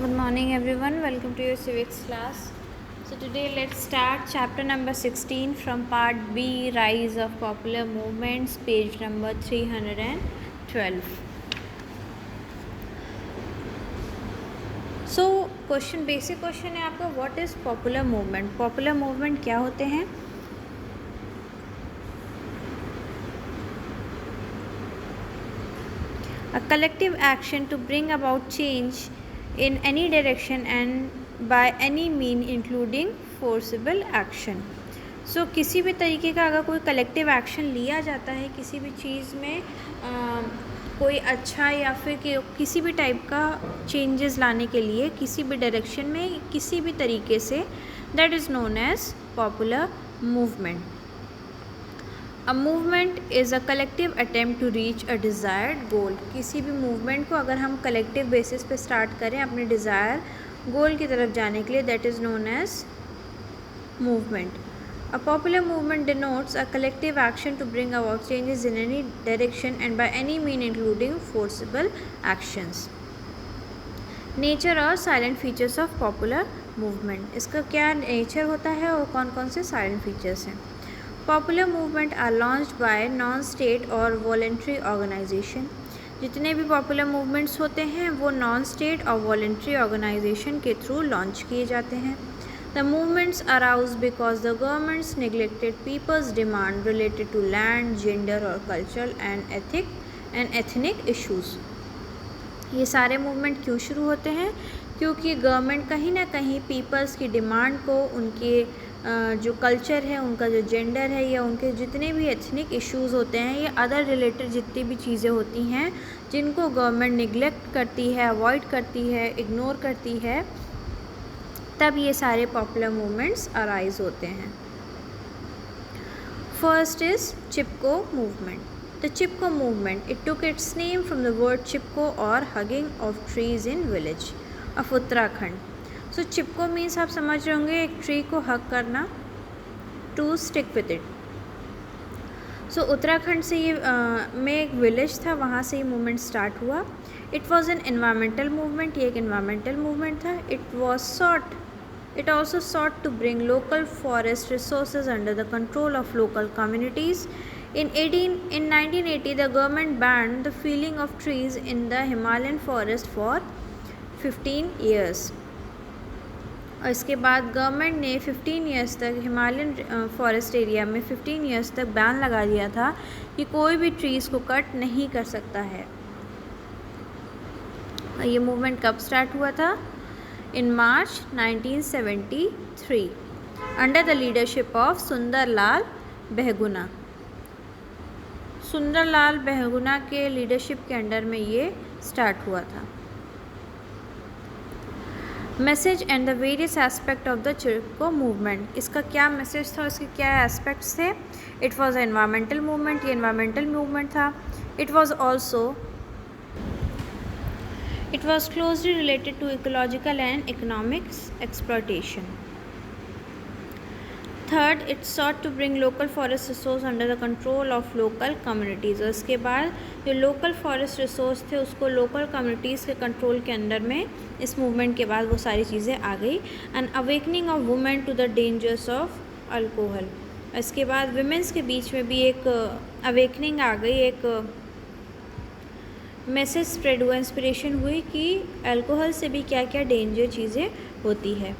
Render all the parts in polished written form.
Good morning everyone, welcome to your civics class. So today let's start chapter number 16 from part B, Rise of Popular Movements, page number 312. So basic question है आपका, what is popular movement? Popular movement क्या होते हैं? A collective action to bring about change in any direction and by any mean including forcible action. So किसी भी तरीके का अगर कोई कलेक्टिव एक्शन लिया जाता है किसी भी चीज़ में कोई अच्छा या फिर किसी भी टाइप का चेंजेस लाने के लिए किसी भी डायरेक्शन में किसी भी तरीके से, that is known as popular movement. A movement is a collective attempt to reach a desired goal. किसी भी मूवमेंट को अगर हम कलेक्टिव बेसिस पे स्टार्ट करें अपने डिज़ायर गोल की तरफ जाने के लिए, that is known as movement. A popular movement denotes a collective action to bring about changes in any direction and by any mean including forcible actions. Nature और salient features of popular movement. इसका क्या nature होता है और कौन कौन से salient features हैं. Popular movement are launched by non state और वॉलेंट्री ऑर्गेनाइजेशन. जितने भी पॉपुलर मूवमेंट्स होते हैं वो नॉन स्टेट और वॉलेंट्री ऑर्गेनाइजेशन के थ्रू लॉन्च किए जाते हैं. The movements aroused because the governments neglected people's demand related to land, gender or cultural and ethnic issues. ये सारे मूवमेंट क्यों शुरू होते हैं? क्योंकि गवर्नमेंट कहीं ना कहीं पीपल्स की डिमांड को, उनके जो कल्चर है, उनका जो जेंडर है या उनके जितने भी एथनिक इश्यूज़ होते हैं या अदर रिलेटेड जितनी भी चीज़ें होती हैं जिनको गवर्नमेंट निगलेक्ट करती है, अवॉइड करती है, इग्नोर करती है, तब ये सारे पॉपुलर मूवमेंट्स अराइज होते हैं. First is Chipko movement. The Chipko movement, it took its name from the word Chipko or hugging of trees in village of Uttarakhand. So Chipko means आप समझ रहे होंगे एक ट्री को हग करना, to stick with it. So Uttarakhand से ये में एक विलेज था, वहाँ से ये मूवमेंट स्टार्ट हुआ. It was an environmental movement. ये एक एनवायरमेंटल मूवमेंट था. It also sought to bring local forest resources under the control of local communities. In 1980, the government banned the felling of trees in the Himalayan forest for 15 years. और इसके बाद government ने 15 years तक Himalayan forest area में 15 years तक ban लगा दिया था कि कोई भी ट्रीज़ को कट नहीं कर सकता है. ये मूवमेंट कब स्टार्ट हुआ था? In March 1973 under the leadership of Sundarlal Bahuguna. Sundarlal Bahuguna के लीडरशिप के अंडर में ये स्टार्ट हुआ था. Message and the various aspect of the Chipko movement. इसका क्या मैसेज था, इसके क्या एस्पेक्ट्स थे? It was environmental movement. ये एनवायरमेंटल मूवमेंट था. It was also It was closely related to ecological and economic exploitation. Third, it sought to bring local forest resource under the control of local communities. और इसके बाद जो local forest resource थे उसको local communities के control के under में इस मूवमेंट के बाद वो सारी चीज़ें आ गई. An awakening of women to the dangers of alcohol. इसके बाद women's के बीच में भी एक awakening आ गई, एक मैसेज स्प्रेड हुआ, इंस्पिरेशन हुई कि अल्कोहल से भी क्या क्या डेंजर चीज़ें होती है.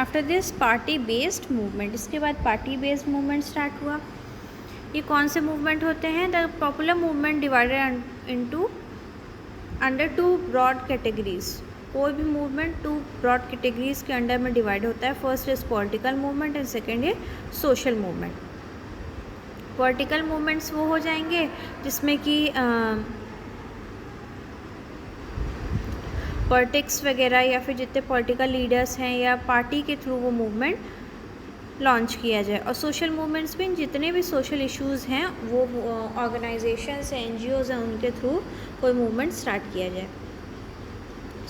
After this party based movement. इसके बाद पार्टी बेस्ड मूवमेंट स्टार्ट हुआ. ये कौन से मूवमेंट होते हैं? The popular movement divided into under 2 broad categories. कोई भी मूवमेंट 2 ब्रॉड कैटेगरीज के अंडर में डिवाइड होता है. First is political movement and second है सोशल मूवमेंट. पॉलिटिकल मूवमेंट्स वो हो जाएंगे जिसमें कि पॉलिटिक्स वगैरह या फिर जितने पॉलिटिकल लीडर्स हैं या पार्टी के थ्रू वो मूवमेंट लॉन्च किया जाए. और सोशल मूवमेंट्स में जितने भी सोशल इश्यूज़ हैं वो ऑर्गेनाइजेशंस हैं, NGOs हैं, उनके थ्रू कोई मूवमेंट स्टार्ट किया जाए.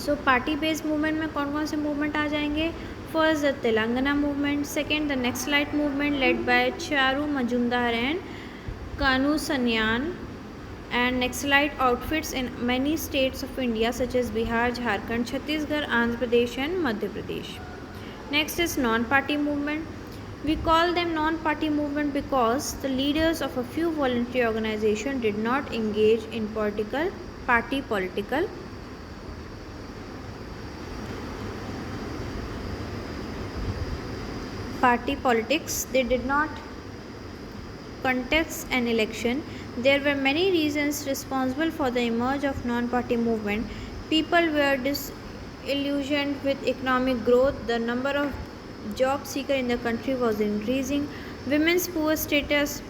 सो पार्टी बेस्ड मूवमेंट में कौन कौन से मूवमेंट आ जाएंगे? First, the Telangana movement. Second, the Naxalite movement led by Charu Majumdar and Kanu Sanyan. and Naxalite outfits in many states of India such as Bihar, Jharkhand, Chhattisgarh, Andhra Pradesh and Madhya Pradesh. Next is non-party movement. We call them non-party movement because the leaders of a few voluntary organizations did not engage in political party politics. They did not contest an election. There were many reasons responsible for the emergence of non-party movement. People were disillusioned with economic growth. The number of job seekers in the country was increasing. Women's poor status,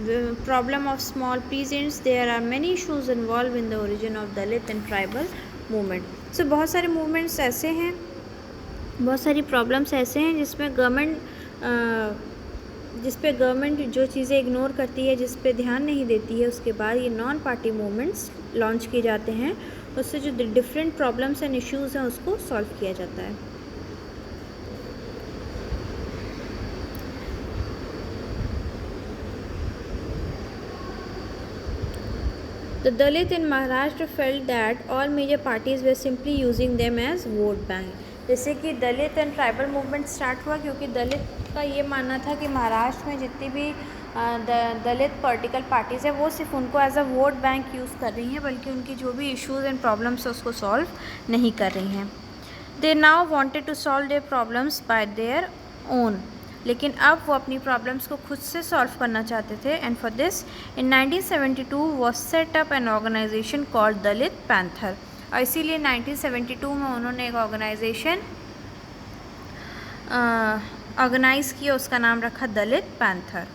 the problem of small peasants. There are many issues involved in the origin of Dalit and tribal movement. So बहुत सारे movements ऐसे हैं, बहुत सारी problems ऐसे हैं जिस पे गवर्नमेंट जो चीज़ें इग्नोर करती है, जिस पे ध्यान नहीं देती है, उसके बाद ये नॉन पार्टी मूवमेंट्स लॉन्च किए जाते हैं. उससे जो डिफरेंट प्रॉब्लम्स एंड इश्यूज़ हैं उसको सॉल्व किया जाता है. The Dalit in Maharashtra felt that all major parties were simply using them as vote bank. जैसे कि दलित एंड ट्राइबल मूवमेंट स्टार्ट हुआ क्योंकि दलित का ये मानना था कि महाराष्ट्र में जितनी भी दलित पॉलिटिकल पार्टीज़ है वो सिर्फ उनको as a vote bank use कर रही हैं, बल्कि उनकी जो भी इश्यूज़ एंड प्रॉब्लम्स है उसको सॉल्व नहीं कर रही हैं. They now wanted to solve their problems by their own. लेकिन अब वो अपनी प्रॉब्लम्स को खुद से सॉल्व करना चाहते थे. And for this in 1972 was set up an organisation called Dalit Panther. और इसीलिए 1972 में उन्होंने एक ऑर्गेनाइजेशन ऑर्गेनाइज़ किया, उसका नाम रखा Dalit Panther.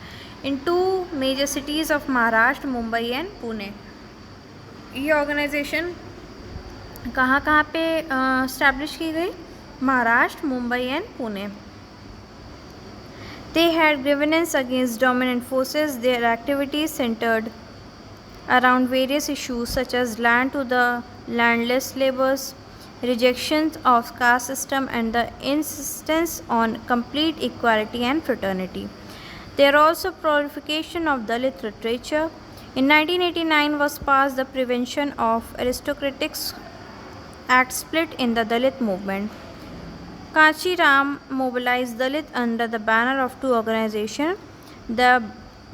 In 2 major cities of Maharashtra, Mumbai and Pune. ये ऑर्गेनाइजेशन कहाँ पे इस्टेब्लिश की गई? Maharashtra, Mumbai and Pune. They had grievance against dominant forces. Their activities centered around various issues such as land to the landless laborers, rejection of caste system, and the insistence on complete equality and fraternity. There also proliferation of Dalit literature. In 1989 was passed the Prevention of Aristocratic Act split in the Dalit movement. Kanchi Ram mobilized Dalit under the banner of 2 organizations, the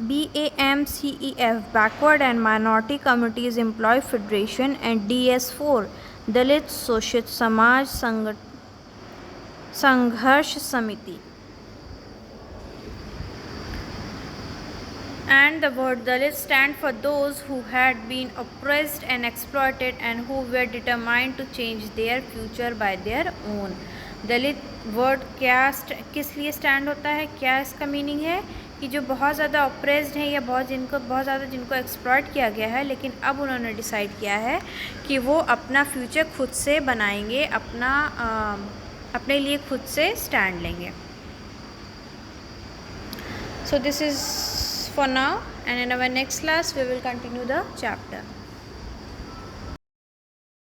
BAMCEF Backward and Minority Communities Employee Federation and DS4 Dalit Shoshet Samaj Sangharsh Samiti. And the word Dalit stand for those who had been oppressed and exploited and who were determined to change their future by their own. Dalit word किस लिए stand होता है? क्या इसका meaning है कि जो बहुत ज़्यादा ऑप्रेस्ड हैं या बहुत ज़्यादा जिनको एक्सप्लॉइट किया गया है, लेकिन अब उन्होंने डिसाइड किया है कि वो अपना फ्यूचर खुद से बनाएंगे, अपने लिए खुद से स्टैंड लेंगे. So this is for now, and in our next class we will continue the chapter.